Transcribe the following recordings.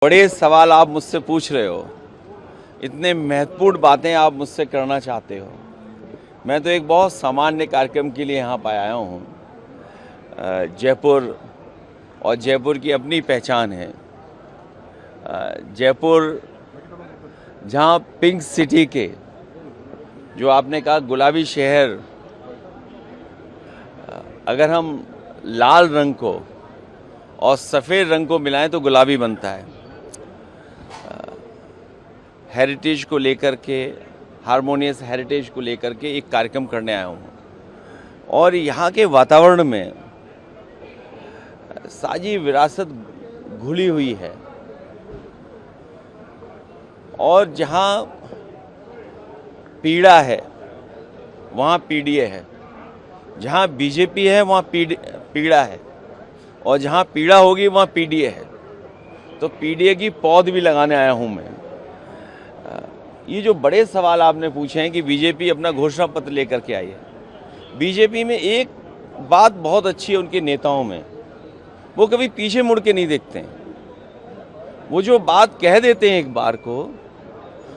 बड़े सवाल आप मुझसे पूछ रहे हो, इतने महत्वपूर्ण बातें आप मुझसे करना चाहते हो। मैं तो एक बहुत सामान्य कार्यक्रम के लिए यहाँ पर आया हूँ। जयपुर और जयपुर की अपनी पहचान है। जयपुर जहाँ पिंक सिटी के, जो आपने कहा गुलाबी शहर, अगर हम लाल रंग को और सफ़ेद रंग को मिलाएं तो गुलाबी बनता है। हेरिटेज को लेकर के, हारमोनियस हेरिटेज को लेकर के एक कार्यक्रम करने आया हूँ और यहाँ के वातावरण में साजी विरासत घुली हुई है और जहाँ पीड़ा है वहाँ पीडीए है, जहाँ बीजेपी है वहाँ पीड़ा है और जहाँ पीड़ा होगी वहाँ पीडीए है। तो पीडीए की पौध भी लगाने आया हूँ मैं। ये जो बड़े सवाल आपने पूछे हैं कि बीजेपी अपना घोषणा पत्र लेकर के आई है, बीजेपी में एक बात बहुत अच्छी है उनके नेताओं में, वो कभी पीछे मुड़ के नहीं देखते हैं। वो जो बात कह देते हैं एक बार को,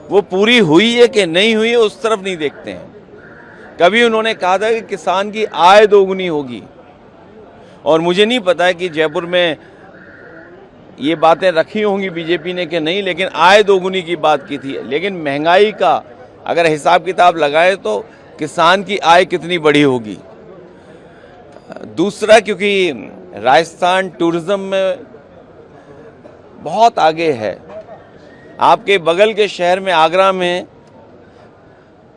वो पूरी हुई है कि नहीं हुई है उस तरफ नहीं देखते हैं। कभी उन्होंने कहा था कि किसान की आय दोगुनी होगी, और मुझे नहीं पता है कि जयपुर में ये बातें रखी होंगी बीजेपी ने कि नहीं, लेकिन आय दोगुनी की बात की थी। लेकिन महंगाई का अगर हिसाब किताब लगाए तो किसान की आय कितनी बड़ी होगी। दूसरा, क्योंकि राजस्थान टूरिज्म में बहुत आगे है। आपके बगल के शहर में, आगरा में,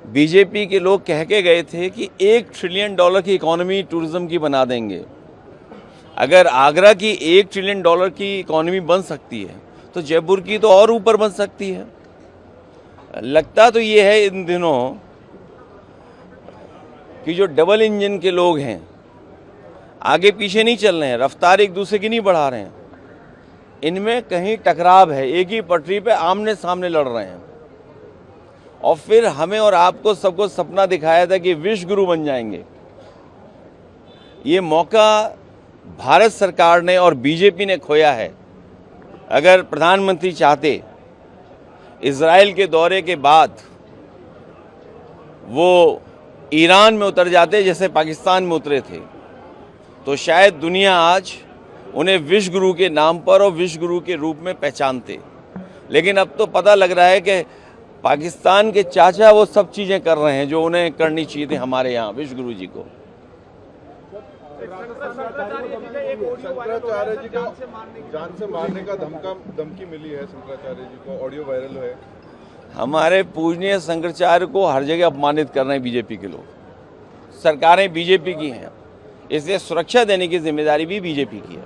बीजेपी के लोग कह के गए थे कि $1 ट्रिलियन की इकोनॉमी टूरिज्म की बना देंगे। अगर आगरा की $1 ट्रिलियन की इकोनॉमी बन सकती है तो जयपुर की तो और ऊपर बन सकती है। लगता तो ये है इन दिनों कि जो डबल इंजन के लोग हैं आगे पीछे नहीं चल रहे हैं, रफ्तार एक दूसरे की नहीं बढ़ा रहे हैं, इनमें कहीं टकराव है, एक ही पटरी पे आमने सामने लड़ रहे हैं। और फिर हमें और आपको सबको सपना दिखाया था कि विश्व गुरु बन जाएंगे। ये मौका भारत सरकार ने और बीजेपी ने खोया है। अगर प्रधानमंत्री चाहते, इजराइल के दौरे के बाद वो ईरान में उतर जाते जैसे पाकिस्तान में उतरे थे, तो शायद दुनिया आज उन्हें विश्व गुरु के नाम पर और विश्व गुरु के रूप में पहचानते। लेकिन अब तो पता लग रहा है कि पाकिस्तान के चाचा वो सब चीज़ें कर रहे हैं जो उन्हें करनी चाहिए थी हमारे यहाँ विश्व गुरु जी को। शंकराचार्य जी को जान से मारने का धमकी मिली है, शंकराचार्य जी को ऑडियो वायरल है। हमारे पूजनीय शंकराचार्य को हर जगह अपमानित कर रहे हैं बीजेपी के लोग। सरकारें बीजेपी की हैं, इसलिए सुरक्षा देने की जिम्मेदारी भी बीजेपी की है।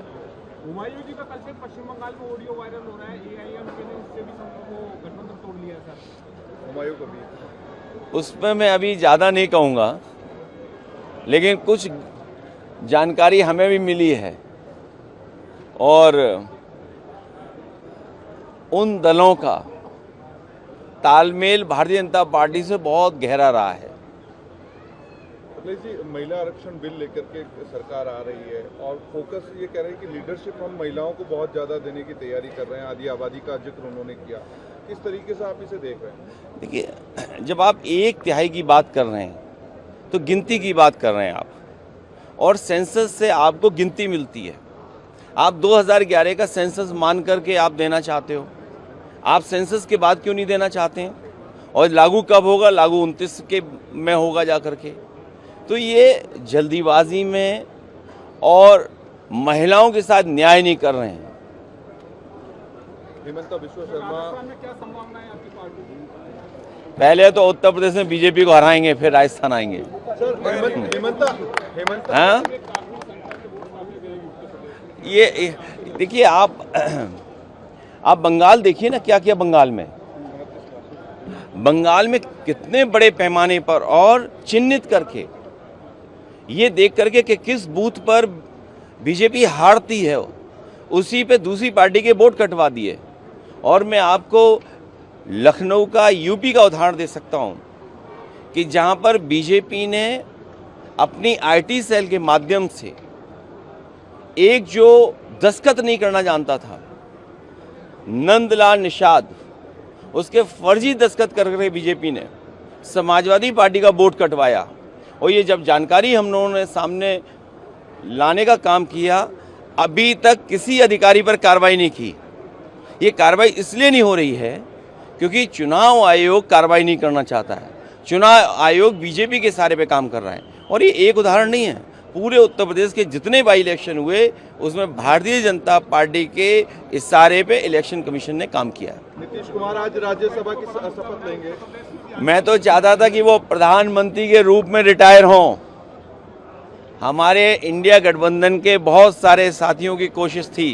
हुमायूं जी का कल से पश्चिम बंगाल में ऑडियो वायरल हो रहा है, एआईएमके ने उससे भी गठबंधन तोड़ लिया है सर। हुमायूं को भी उसमें मैं अभी ज़्यादा नहीं कहूँगा, लेकिन कुछ जानकारी हमें भी मिली है और उन दलों का तालमेल भारतीय जनता पार्टी से बहुत गहरा रहा है। जी, महिला आरक्षण बिल लेकर के सरकार आ रही है और फोकस ये कह रहे हैं कि लीडरशिप हम महिलाओं को बहुत ज़्यादा देने की तैयारी कर रहे हैं। आधी आबादी का जिक्र उन्होंने किया। किस तरीके से आप इसे देख रहे हैं? देखिए, जब आप 1/3 की बात कर रहे हैं तो गिनती की बात कर रहे हैं आप, और सेंसस से आपको गिनती मिलती है। आप 2011 का सेंसस मान करके आप देना चाहते हो, आप सेंसस के बाद क्यों नहीं देना चाहते हैं? और लागू कब होगा? लागू 29 के में होगा जा करके। तो ये जल्दीबाजी में और महिलाओं के साथ न्याय नहीं कर रहे हैं। हेमंता विश्व शर्मा, क्या संभावना है आपकी पार्टी की? पहले तो उत्तर प्रदेश में बीजेपी को हराएंगे, फिर राजस्थान आएंगे। हेमंता हाँ, ये देखिए, आप बंगाल देखिए ना, क्या किया बंगाल में कितने बड़े पैमाने पर और चिन्हित करके, ये देख करके कि किस बूथ पर बीजेपी हारती है उसी पे दूसरी पार्टी के वोट कटवा दिए। और मैं आपको लखनऊ का, यूपी का उदाहरण दे सकता हूं कि जहां पर बीजेपी ने अपनी आईटी सेल के माध्यम से एक जो दस्तखत नहीं करना जानता था नंदलाल निषाद, उसके फर्जी दस्तखत करके बीजेपी ने समाजवादी पार्टी का वोट कटवाया। और ये जब जानकारी हम लोगों ने सामने लाने का काम किया, अभी तक किसी अधिकारी पर कार्रवाई नहीं की। ये कार्रवाई इसलिए नहीं हो रही है क्योंकि चुनाव आयोग कार्रवाई नहीं करना चाहता है। चुनाव आयोग बीजेपी के सारे पे काम कर रहा है। और ये एक उदाहरण नहीं है, पूरे उत्तर प्रदेश के जितने बाई इलेक्शन हुए उसमें भारतीय जनता पार्टी के इशारे पे इलेक्शन कमीशन ने काम किया। नीतीश कुमार आज राज्यसभा की शपथ लेंगे। मैं तो चाहता था कि वो प्रधानमंत्री के रूप में रिटायर हों। हमारे इंडिया गठबंधन के बहुत सारे साथियों की कोशिश थी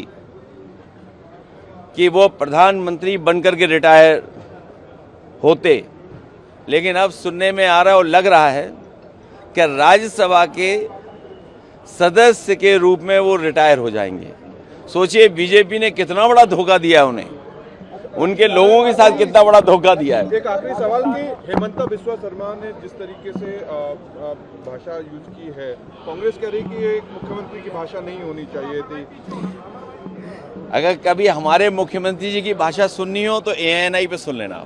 कि वो प्रधानमंत्री बनकर के रिटायर होते, लेकिन अब सुनने में आ रहा है और लग रहा है कि राज्यसभा के सदस्य के रूप में वो रिटायर हो जाएंगे। सोचिए बीजेपी ने कितना बड़ा धोखा दिया है उन्हें, उनके लोगों के साथ कितना बड़ा धोखा दिया है। एक आखिरी सवाल कि हेमंता बिस्वा शर्मा ने जिस तरीके से भाषा यूज की है, कांग्रेस कह रही कि ये एक मुख्यमंत्री की भाषा नहीं होनी चाहिए थी। अगर कभी हमारे मुख्यमंत्री जी की भाषा सुननी हो तो ANI पे सुन लेना आप।